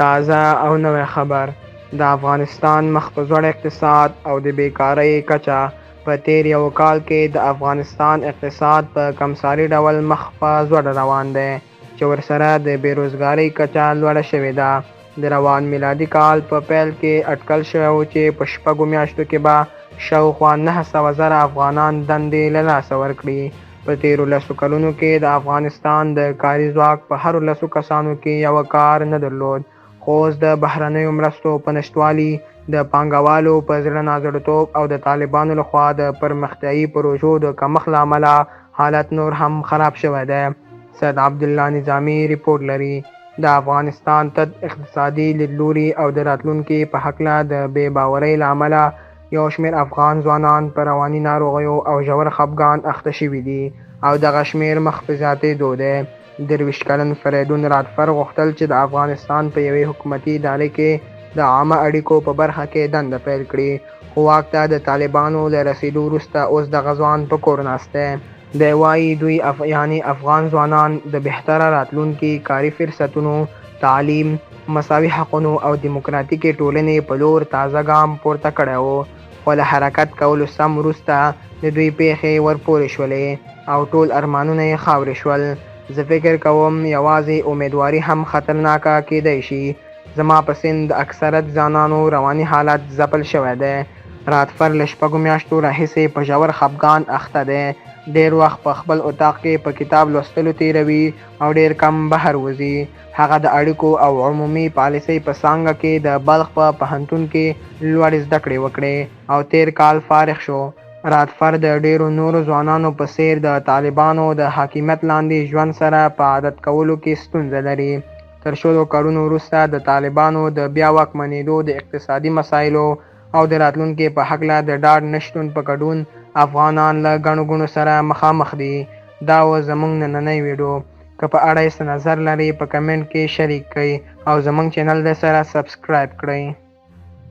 تازه او نوی خبر. د افغانستان مخ په ځوړ اقتصاد او د بیکارۍ کچه. په تیر یو کال کې د افغانستان اقتصاد په کمساري ډول مخ په ځوړ روان دی، چې ورسره د بیروزګارۍ کچه لوړه شوې ده. د روان میلادي کال په پیل کې اټکل شوی و چې په 6 میاشتو کې به شاوخوا 900,000 افغانان دندې له لاسه ورکړي. په تیرو 10 کلونو کې د افغانستان د کاري ځواک په هرو 10 کسانو کې یو کار نه درلود، خو اوس د بهرنیو مرستو په نشتوالي، د پانګوالو په زړه نازړتوب او د طالبانو لخوا د پرمختیایي پروژو د کمښت له امله حالت نور هم خراب شوی دی. سید عبدالله نظامي ریپورټ لري. د افغانستان تد اقتصادي لیدلوري او د راتلونکي په هکله د بې باورۍ له امله یو شمېر افغان ځوانان په رواني ناروغیو او ژور خفګان اخته شوي دي، او دغه شمېر مخ په زیاتېدو دی. 23 کلن فریدون رادفر غوښتل چې د افغانستان په یوې حکومتي ادارې کې د عامه اړیکو په برخه کې دنده پیل کړي، خو واک ته د طالبانو له رسېدو وروسته اوس دغه ځوان په کور ناست دی. دی وایي دوی یعنې افغان ځوانان د بهتره راتلونکي، کاري فرصتونو، تعلیم، مساوي حقونو او دیموکراتیکې ټولنې په لور تازه ګام پورته کړی و، خو له حرکت کولو سم وروسته د دوی پیښې ورپورې شولې او ټول ارمانونه یې خاورې شول. زه فکر کوم یوازې امیدواري هم خطرناکه کیدی شي. زما په سند د اکثرت ځوانانو رواني حالت ځپل شوی دی. رادفر له 6 میاشتو راهیسې په ژور خفګان اخته دی. ډیر وخت په خپل اتاق کې په کتاب لوستلو تیروي او ډیر کم بهر وځي. هغه د اړیکو او عمومي پالیسۍ په څانګه کې د بلخ په پوهنتون کې لوړې زده کړې وکړې او تیر کال فارغ شو. رادفر د ډیرو نورو ځوانانو په څیر د طالبانو د حاکمیت لاندې ژوند سره په عادت کولو کې ستونزه لري. تر 100 کلونو وروسته د طالبانو د بیا واکمنېدو، د اقتصادي مسایلو او د راتلونکي په هکله د ډاډ نشتون په ګډون افغانان له ګڼو ګوڼو سره مخامخ دي. دا و زموږ نننی ویډیو. که په اړه یې څه نظر لرئ په کمنټ کې شریک کړئ او زموږ چینل د سره سبسکرایب کړئ.